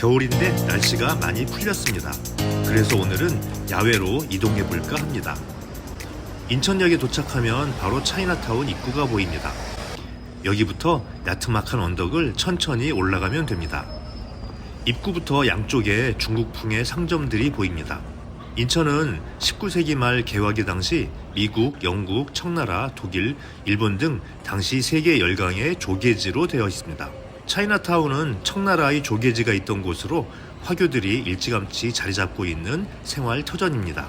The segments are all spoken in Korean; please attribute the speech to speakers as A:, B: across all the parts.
A: 겨울인데 날씨가 많이 풀렸습니다. 그래서 오늘은 야외로 이동해 볼까 합니다. 인천역에 도착하면 바로 차이나타운 입구가 보입니다. 여기부터 야트막한 언덕을 천천히 올라가면 됩니다. 입구부터 양쪽에 중국풍의 상점들이 보입니다. 인천은 19세기 말 개화기 당시 미국, 영국, 청나라, 독일, 일본 등 당시 세계 열강의 조계지로 되어 있습니다. 차이나타운은 청나라의 조계지가 있던 곳으로 화교들이 일찌감치 자리 잡고 있는 생활 터전입니다.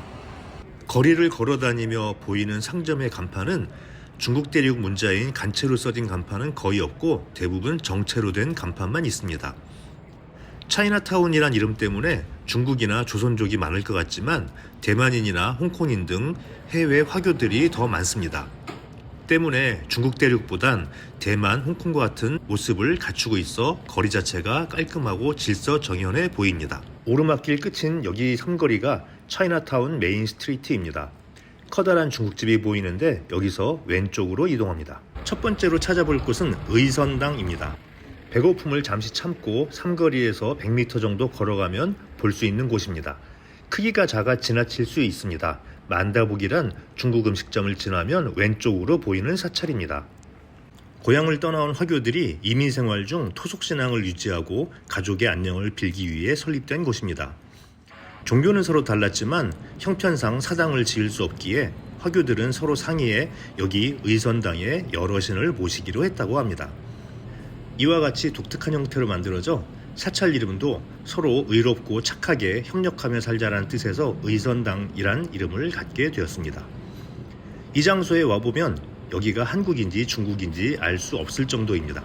A: 거리를 걸어다니며 보이는 상점의 간판은 중국 대륙 문자인 간체로 써진 간판은 거의 없고 대부분 정체로 된 간판만 있습니다. 차이나타운이란 이름 때문에 중국이나 조선족이 많을 것 같지만 대만인이나 홍콩인 등 해외 화교들이 더 많습니다. 때문에 중국 대륙보단 대만, 홍콩과 같은 모습을 갖추고 있어 거리 자체가 깔끔하고 질서정연해 보입니다. 오르막길 끝인 여기 삼거리가 차이나타운 메인 스트리트입니다. 커다란 중국집이 보이는데 여기서 왼쪽으로 이동합니다. 첫 번째로 찾아볼 곳은 의선당입니다. 배고픔을 잠시 참고 삼거리에서 100m 정도 걸어가면 볼 수 있는 곳입니다. 크기가 작아 지나칠 수 있습니다. 만다복이란 중국 음식점을 지나면 왼쪽으로 보이는 사찰입니다. 고향을 떠나온 화교들이 이민생활 중 토속신앙을 유지하고 가족의 안녕을 빌기 위해 설립된 곳입니다. 종교는 서로 달랐지만 형편상 사당을 지을 수 없기에 화교들은 서로 상의해 여기 의선당에 여러 신을 모시기로 했다고 합니다. 이와 같이 독특한 형태로 만들어져 사찰 이름도 서로 의롭고 착하게 협력하며 살자라는 뜻에서 의선당이란 이름을 갖게 되었습니다. 이 장소에 와보면 여기가 한국인지 중국인지 알 수 없을 정도입니다.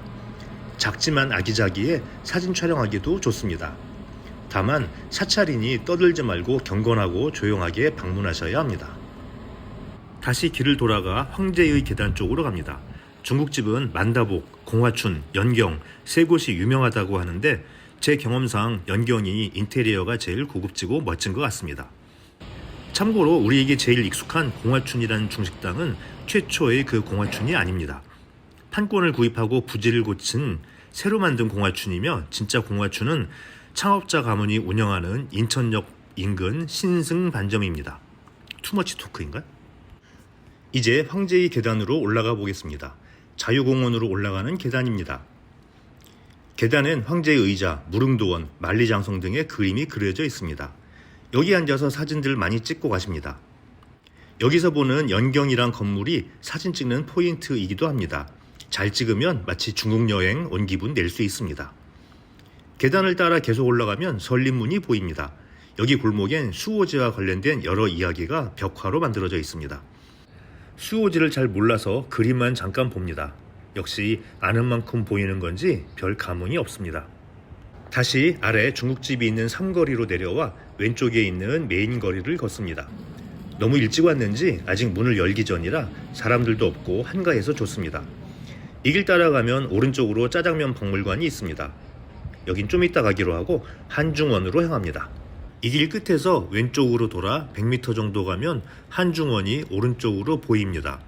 A: 작지만 아기자기해 사진 촬영하기도 좋습니다. 다만 사찰이니 떠들지 말고 경건하고 조용하게 방문하셔야 합니다. 다시 길을 돌아가 황제의 계단 쪽으로 갑니다. 중국집은 만다복, 공화춘, 연경 세 곳이 유명하다고 하는데 제 경험상 연경이 인테리어가 제일 고급지고 멋진 것 같습니다. 참고로 우리에게 제일 익숙한 공화춘이라는 중식당은 최초의 그 공화춘이 아닙니다. 판권을 구입하고 부지를 고친 새로 만든 공화춘이며 진짜 공화춘은 창업자 가문이 운영하는 인천역 인근 신승반점입니다. 투머치 토크인가? 이제 황제의 계단으로 올라가 보겠습니다. 자유공원으로 올라가는 계단입니다. 계단엔 황제의 의자, 무릉도원, 만리장성 등의 그림이 그려져 있습니다. 여기 앉아서 사진들 많이 찍고 가십니다. 여기서 보는 연경이란 건물이 사진 찍는 포인트이기도 합니다. 잘 찍으면 마치 중국 여행 온 기분 낼 수 있습니다. 계단을 따라 계속 올라가면 설립문이 보입니다. 여기 골목엔 수오지와 관련된 여러 이야기가 벽화로 만들어져 있습니다. 수오지를 잘 몰라서 그림만 잠깐 봅니다. 역시 아는 만큼 보이는 건지 별 감흥이 없습니다. 다시 아래 중국집이 있는 삼거리로 내려와 왼쪽에 있는 메인 거리를 걷습니다. 너무 일찍 왔는지 아직 문을 열기 전이라 사람들도 없고 한가해서 좋습니다. 이 길 따라가면 오른쪽으로 짜장면 박물관이 있습니다. 여긴 좀 이따 가기로 하고 한중원으로 향합니다. 이 길 끝에서 왼쪽으로 돌아 100m 정도 가면 한중원이 오른쪽으로 보입니다.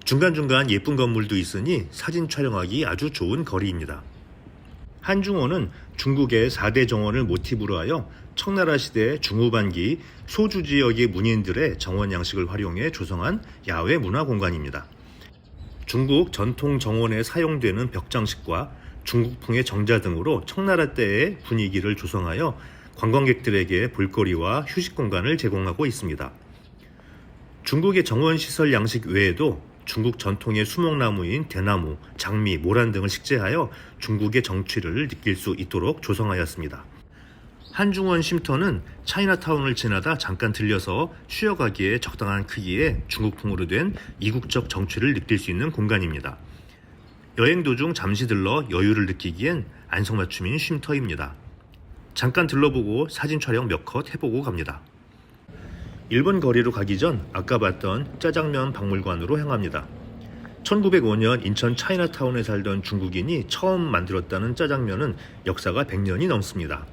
A: 중간중간 예쁜 건물도 있으니 사진 촬영하기 아주 좋은 거리입니다. 한중원은 중국의 4대 정원을 모티브로 하여 청나라 시대 중후반기 소주 지역의 문인들의 정원 양식을 활용해 조성한 야외 문화 공간입니다. 중국 전통 정원에 사용되는 벽장식과 중국풍의 정자 등으로 청나라 때의 분위기를 조성하여 관광객들에게 볼거리와 휴식 공간을 제공하고 있습니다. 중국의 정원시설 양식 외에도 중국 전통의 수목나무인 대나무, 장미, 모란 등을 식재하여 중국의 정취를 느낄 수 있도록 조성하였습니다. 한중원 쉼터는 차이나타운을 지나다 잠깐 들려서 쉬어가기에 적당한 크기의 중국풍으로 된 이국적 정취를 느낄 수 있는 공간입니다. 여행 도중 잠시 들러 여유를 느끼기엔 안성맞춤인 쉼터입니다. 잠깐 들러보고 사진 촬영 몇 컷 해보고 갑니다. 1번 거리로 가기 전 아까 봤던 짜장면 박물관으로 향합니다. 1905년 인천 차이나타운에 살던 중국인이 처음 만들었다는 짜장면은 역사가 100년이 넘습니다.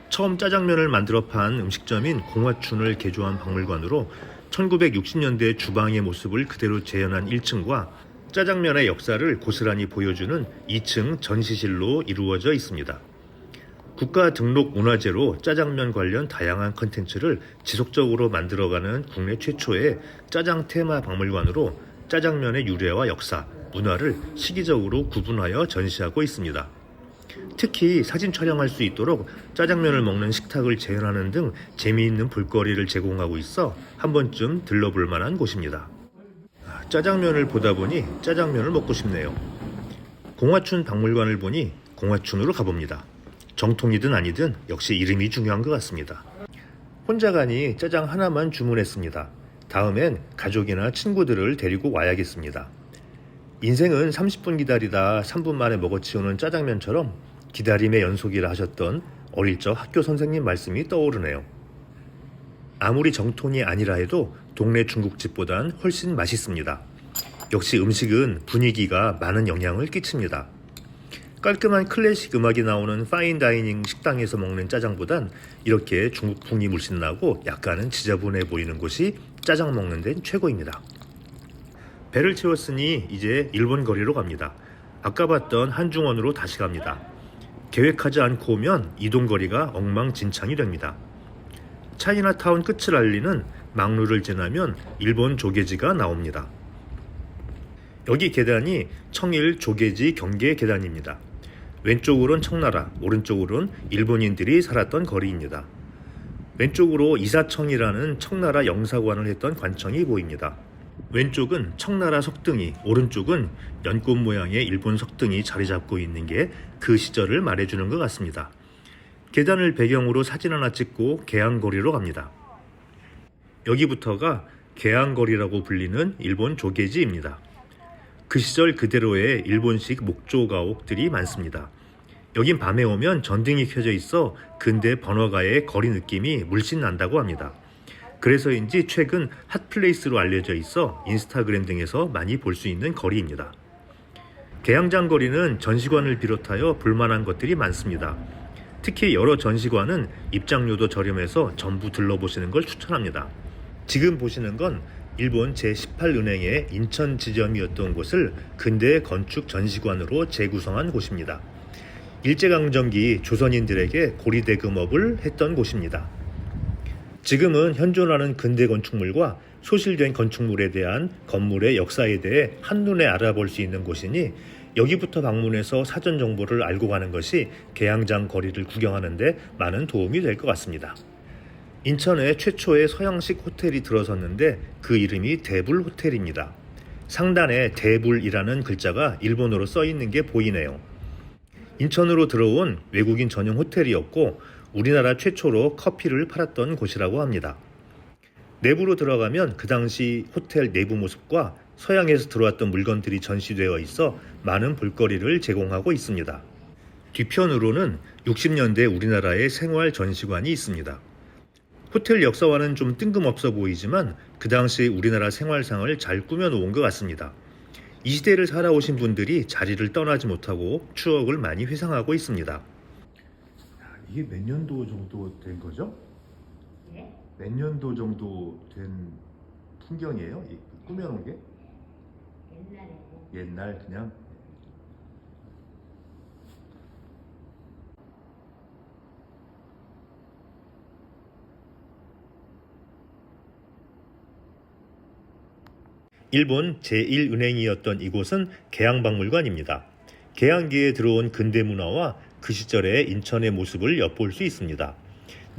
A: 처음 짜장면을 만들어 판 음식점인 공화춘을 개조한 박물관으로 1960년대 주방의 모습을 그대로 재현한 1층과 짜장면의 역사를 고스란히 보여주는 2층 전시실로 이루어져 있습니다. 국가 등록 문화재로 짜장면 관련 다양한 컨텐츠를 지속적으로 만들어가는 국내 최초의 짜장 테마 박물관으로 짜장면의 유래와 역사, 문화를 시기적으로 구분하여 전시하고 있습니다. 특히 사진 촬영할 수 있도록 짜장면을 먹는 식탁을 재현하는 등 재미있는 볼거리를 제공하고 있어 한 번쯤 들러볼 만한 곳입니다. 짜장면을 보다 보니 짜장면을 먹고 싶네요. 공화춘 박물관을 보니 공화춘으로 가봅니다. 정통이든 아니든 역시 이름이 중요한 것 같습니다. 혼자 가니 짜장 하나만 주문했습니다. 다음엔 가족이나 친구들을 데리고 와야겠습니다. 인생은 30분 기다리다 3분 만에 먹어치우는 짜장면처럼 기다림의 연속이라 하셨던 어릴 적 학교 선생님 말씀이 떠오르네요. 아무리 정통이 아니라 해도 동네 중국집보단 훨씬 맛있습니다. 역시 음식은 분위기가 많은 영향을 끼칩니다. 깔끔한 클래식 음악이 나오는 파인다이닝 식당에서 먹는 짜장보단 이렇게 중국풍이 물씬 나고 약간은 지저분해 보이는 곳이 짜장 먹는 데는 최고입니다. 배를 채웠으니 이제 일본 거리로 갑니다. 아까 봤던 한중원으로 다시 갑니다. 계획하지 않고 오면 이동거리가 엉망진창이 됩니다. 차이나타운 끝을 알리는 막루를 지나면 일본 조개지가 나옵니다. 여기 계단이 청일 조개지 경계 계단입니다. 왼쪽으론 청나라, 오른쪽으론 일본인들이 살았던 거리입니다. 왼쪽으로 이사청이라는 청나라 영사관을 했던 관청이 보입니다. 왼쪽은 청나라 석등이, 오른쪽은 연꽃 모양의 일본 석등이 자리 잡고 있는 게 그 시절을 말해주는 것 같습니다. 계단을 배경으로 사진 하나 찍고 계양거리로 갑니다. 여기부터가 계양거리라고 불리는 일본 조개지입니다. 그 시절 그대로의 일본식 목조가옥들이 많습니다. 여긴 밤에 오면 전등이 켜져 있어 근대 번화가의 거리 느낌이 물씬 난다고 합니다. 그래서인지 최근 핫플레이스로 알려져 있어 인스타그램 등에서 많이 볼 수 있는 거리입니다. 계양장 거리는 전시관을 비롯하여 볼만한 것들이 많습니다. 특히 여러 전시관은 입장료도 저렴해서 전부 들러보시는 걸 추천합니다. 지금 보시는 건 일본 제18은행의 인천 지점이었던 곳을 근대 건축 전시관으로 재구성한 곳입니다. 일제강점기 조선인들에게 고리대금업을 했던 곳입니다. 지금은 현존하는 근대 건축물과 소실된 건축물에 대한 건물의 역사에 대해 한눈에 알아볼 수 있는 곳이니 여기부터 방문해서 사전 정보를 알고 가는 것이 계양장 거리를 구경하는 데 많은 도움이 될 것 같습니다. 인천에 최초의 서양식 호텔이 들어섰는데 그 이름이 대불 호텔입니다. 상단에 대불이라는 글자가 일본어로 써 있는 게 보이네요. 인천으로 들어온 외국인 전용 호텔이었고 우리나라 최초로 커피를 팔았던 곳이라고 합니다. 내부로 들어가면 그 당시 호텔 내부 모습과 서양에서 들어왔던 물건들이 전시되어 있어 많은 볼거리를 제공하고 있습니다. 뒤편으로는 60년대 우리나라의 생활 전시관이 있습니다. 호텔 역사와는 좀 뜬금없어 보이지만 그 당시 우리나라 생활상을 잘 꾸며놓은 것 같습니다. 이 시대를 살아오신 분들이 자리를 떠나지 못하고 추억을 많이 회상하고 있습니다. 이게 몇 년도 정도 된 거죠?
B: 네?
A: 몇 년도 정도 된 풍경이에요? 꾸며놓은 게?
B: 옛날에
A: 옛날 그냥? 일본 제1은행이었던 이곳은 계양박물관입니다. 계양기에 들어온 근대문화와 그 시절의 인천의 모습을 엿볼 수 있습니다.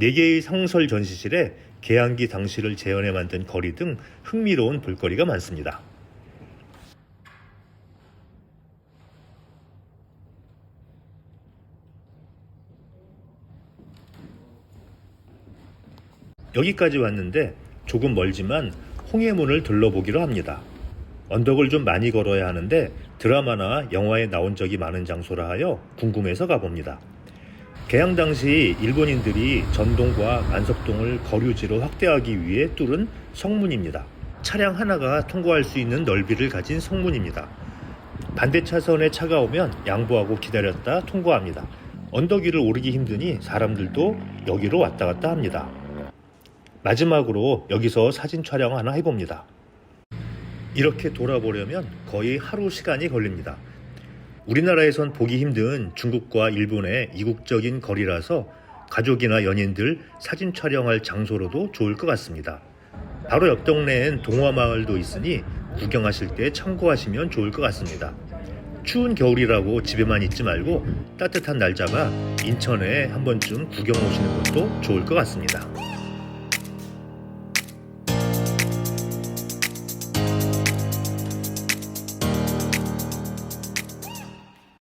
A: 4개의 상설 전시실에 계양기 당시를 재현해 만든 거리 등 흥미로운 볼거리가 많습니다. 여기까지 왔는데 조금 멀지만 홍해문을 둘러보기로 합니다. 언덕을 좀 많이 걸어야 하는데 드라마나 영화에 나온 적이 많은 장소라 하여 궁금해서 가봅니다. 개항 당시 일본인들이 전동과 만석동을 거류지로 확대하기 위해 뚫은 성문입니다. 차량 하나가 통과할 수 있는 넓이를 가진 성문입니다. 반대 차선에 차가 오면 양보하고 기다렸다 통과합니다. 언덕 위를 오르기 힘드니 사람들도 여기로 왔다 갔다 합니다. 마지막으로 여기서 사진 촬영 하나 해봅니다. 이렇게 돌아보려면 거의 하루 시간이 걸립니다. 우리나라에선 보기 힘든 중국과 일본의 이국적인 거리라서 가족이나 연인들 사진 촬영할 장소로도 좋을 것 같습니다. 바로 옆 동네엔 동화마을도 있으니 구경하실 때 참고하시면 좋을 것 같습니다. 추운 겨울이라고 집에만 있지 말고 따뜻한 날 잡아 인천에 한 번쯤 구경 오시는 것도 좋을 것 같습니다.